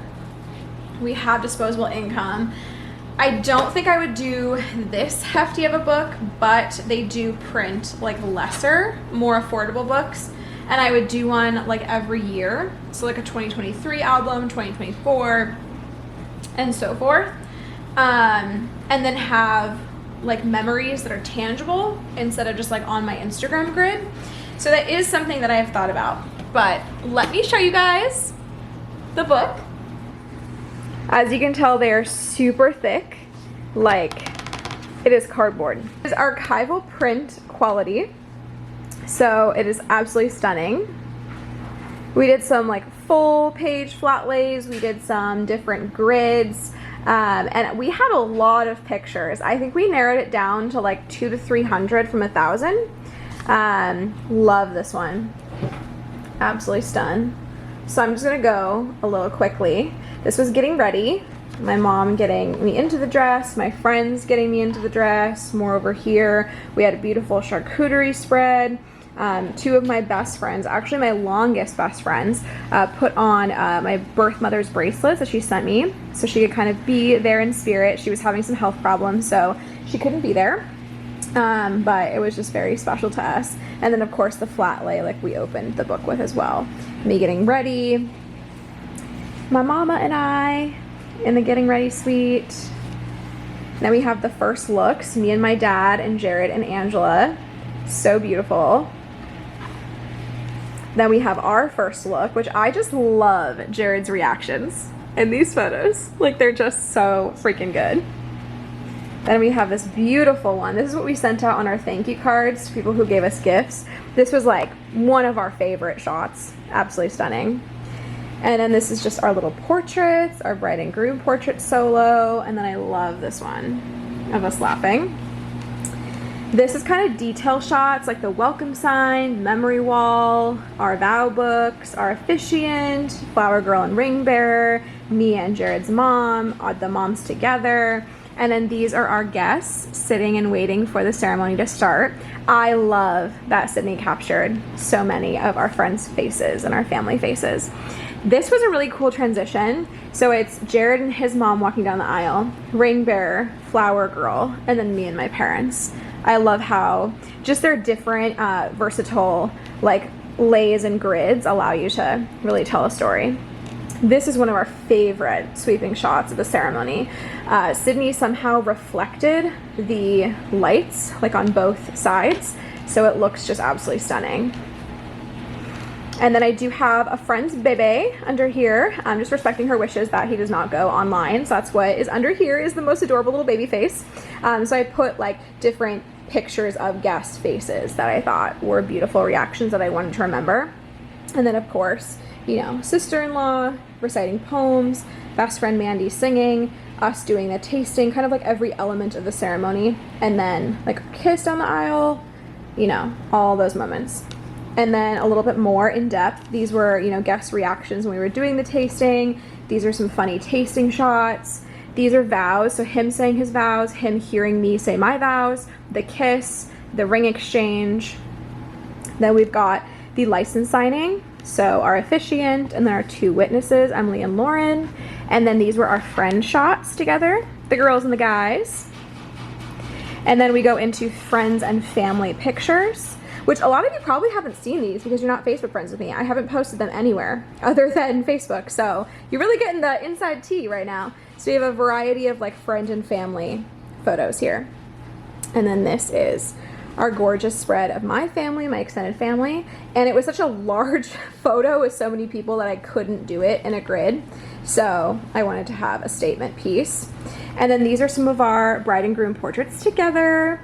we have disposable income, I don't think I would do this hefty of a book, but they do print like lesser, more affordable books. And and I would do one like every year. So like a 2023 album, 2024, and so forth. And then have like memories that are tangible instead of just like on my Instagram grid. So that is something that I have thought about. But let me show you guys the book. As you can tell, they are super thick. Like, it is cardboard. It is archival print quality. So it is absolutely stunning. We did some like full page flat lays. We did some different grids. And we had a lot of pictures. I think we narrowed it down to like 200 to 300 from 1,000. Love this one. Absolutely stunned. So I'm just gonna go a little quickly. This was getting ready. My mom getting me into the dress, my friends getting me into the dress, more over here. We had a beautiful charcuterie spread. Two of my best friends, actually my longest best friends, put on my birth mother's bracelets that she sent me so she could kind of be there in spirit. She was having some health problems, so she couldn't be there. But it was just very special to us. And then of course the flat lay, like we opened the book with as well. Me getting ready, my mama and I in the getting ready suite. Then we have the first looks, me and my dad and Jared and Angela. So beautiful. Then we have our first look, which I just love Jared's reactions in these photos. Like, they're just so freaking good. Then we have this beautiful one. This is what we sent out on our thank you cards to people who gave us gifts. This was like one of our favorite shots. Absolutely stunning. And then this is just our little portraits, our bride and groom portrait solo. And then I love this one of us laughing. This is kind of detail shots, like the welcome sign, memory wall, our vow books, our officiant, flower girl and ring bearer, me and Jared's mom, the moms together. And then these are our guests sitting and waiting for the ceremony to start. I love that Sydney captured so many of our friends' faces and our family faces. This was a really cool transition. So it's Jared and his mom walking down the aisle, ring bearer, flower girl, and then me and my parents. I love how just their different versatile like lays and grids allow you to really tell a story. This is one of our favorite sweeping shots of the ceremony. Sydney somehow reflected the lights like on both sides, so it looks just absolutely stunning. And then I do have a friend's bebe under here. I'm just respecting her wishes that he does not go online. So that's what is under here, is the most adorable little baby face. So I put like different pictures of guest faces that I thought were beautiful reactions that I wanted to remember. And then of course, you know, sister-in-law reciting poems, best friend Mandy singing, us doing the tasting, kind of like every element of the ceremony. And then like a kiss down the aisle, you know, all those moments. And then a little bit more in depth, these were, you know, guest reactions when we were doing the tasting. These are some funny tasting shots. These are vows, so him saying his vows, him hearing me say my vows, the kiss, the ring exchange. Then we've got the license signing, so our officiant, and then our two witnesses, Emily and Lauren. And then these were our friend shots together, the girls and the guys. And then we go into friends and family pictures, which a lot of you probably haven't seen these because you're not Facebook friends with me. I haven't posted them anywhere other than Facebook. So you're really getting the inside tea right now. So we have a variety of like friend and family photos here. And then this is our gorgeous spread of my family, my extended family. And it was such a large photo with so many people that I couldn't do it in a grid. So I wanted to have a statement piece. And then these are some of our bride and groom portraits together.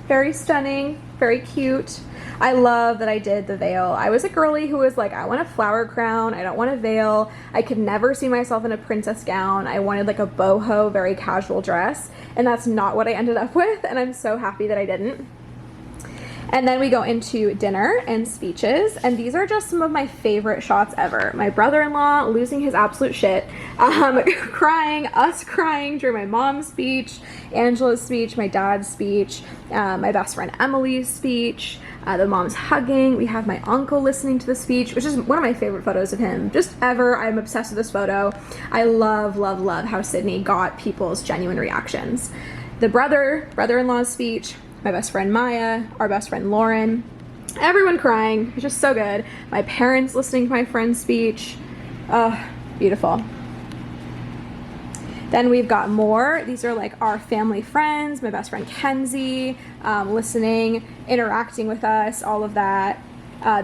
Very stunning, very cute. I love that I did the veil. I was a girly who was like, I want a flower crown. I don't want a veil. I could never see myself in a princess gown. I wanted like a boho, very casual dress. And that's not what I ended up with. And I'm so happy that I didn't. And then we go into dinner and speeches, and these are just some of my favorite shots ever. My brother-in-law losing his absolute shit, crying, us crying during my mom's speech, Angela's speech, my dad's speech, my best friend Emily's speech, the moms hugging. We have my uncle listening to the speech, which is one of my favorite photos of him just ever. I'm obsessed with this photo. I love, love, love how Sydney got people's genuine reactions. The brother-in-law's speech, my best friend Maya, our best friend Lauren, Everyone crying. It was just so good. My parents listening to my friend's speech. Beautiful. Then we've got more. These are like our family friends, my best friend Kenzie, listening, interacting with us, all of that.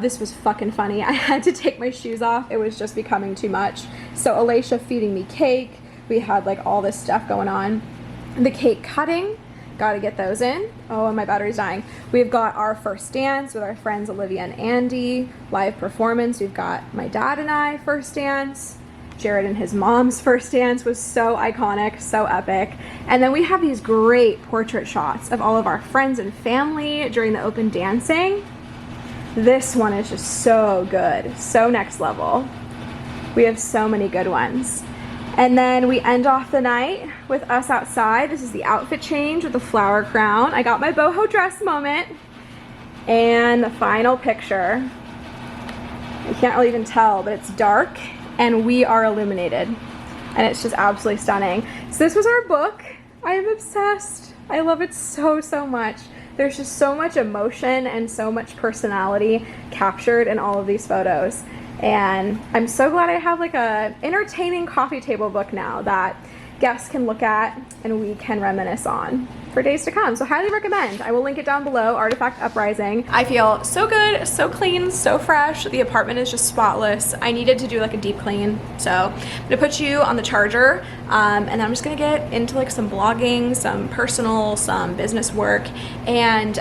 This was fucking funny. I had to take my shoes off. It was just becoming too much. So Alacia feeding me cake. We had like all this stuff going on. The cake cutting, gotta get those in. Oh, and my battery's dying. We've got our first dance with our friends Olivia and Andy, live performance. We've got my dad and I first dance. Jared and his mom's first dance was so iconic, so epic. And then we have these great portrait shots of all of our friends and family during the open dancing. This one is just so good, so next level. We have so many good ones. And then we end off the night with us outside. This is the outfit change with the flower crown. I got my boho dress moment. And the final picture. I can't really even tell, but it's dark and we are illuminated. And it's just absolutely stunning. So this was our book. I am obsessed. I love it so, so much. There's just so much emotion and so much personality captured in all of these photos. And I'm so glad I have like a entertaining coffee table book now that guests can look at and we can reminisce on for days to come. So highly recommend. I will link it down below, Artifact Uprising. I feel so good, so clean, so fresh. The apartment is just spotless. I needed to do like a deep clean. So I'm gonna put you on the charger and then I'm just gonna get into like some blogging, some personal, some business work, and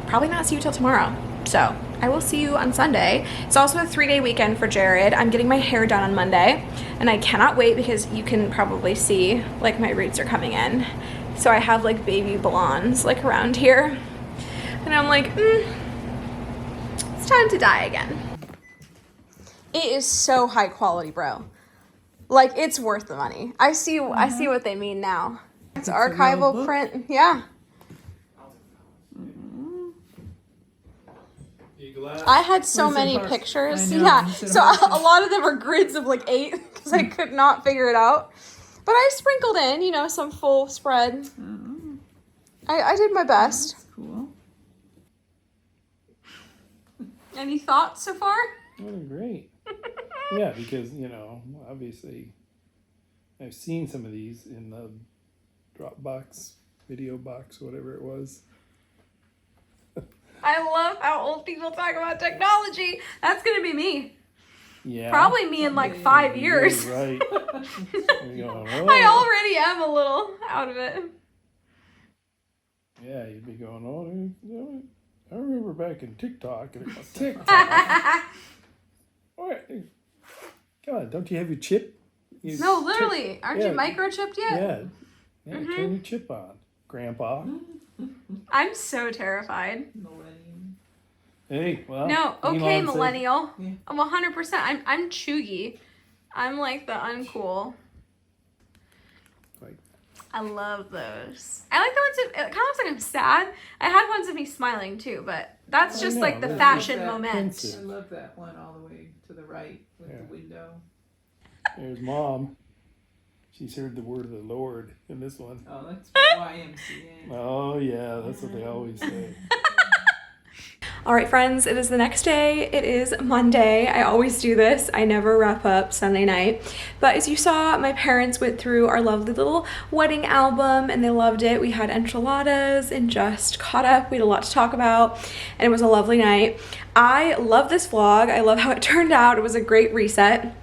probably not see you till tomorrow. So I will see you on Sunday. It's also a 3-day weekend for Jared. I'm getting my hair done on Monday and I cannot wait because you can probably see like my roots are coming in. So I have like baby blondes like around here. And I'm like, it's time to dye again. It is so high quality, bro. Like it's worth the money. I see what they mean now. It's archival print, yeah. I had so many pictures. Yeah, so a lot of them are grids of like 8 because I could not figure it out. But I sprinkled in, you know, some full spread. I did my best. That's cool. Any thoughts so far? Oh, great. Yeah, because, you know, obviously I've seen some of these in the Dropbox, video box, whatever it was. I love how old people talk about technology. That's going to be me. Yeah. Probably me in like 5 years. You're right. You're going, oh. I already am a little out of it. Yeah, you'd be going, oh, I remember back in TikTok. And it was TikTok. What? Come on, don't you have your chip? No, literally. Aren't you microchipped yet? Yeah. Turn your chip on, Grandpa. I'm so terrified. Millennium. Hey, well. No, okay, Elon millennial. Yeah. I'm 100%. I'm chuggy. I'm like the uncool. Like, I love those. I like the ones that, it kind of looks like I'm sad. I had ones of me smiling too, but that's just like the fashion moment. Princess. I love that one all the way to the right with the window. There's Mom. She's heard the word of the Lord in this one. Oh, that's YMCA. Oh, yeah, that's what they always say. All right, friends, it is the next day. It is Monday. I always do this. I never wrap up Sunday night. But as you saw, my parents went through our lovely little wedding album and they loved it. We had enchiladas and just caught up. We had a lot to talk about and it was a lovely night. I love this vlog. I love how it turned out. It was a great reset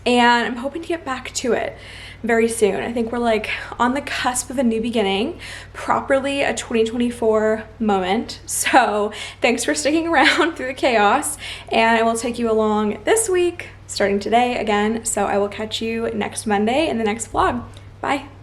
and I'm hoping to get back to it very soon. I think we're like on the cusp of a new beginning, properly a 2024 moment. So thanks for sticking around through the chaos and I will take you along this week, starting today again. So I will catch you next Monday in the next vlog. Bye.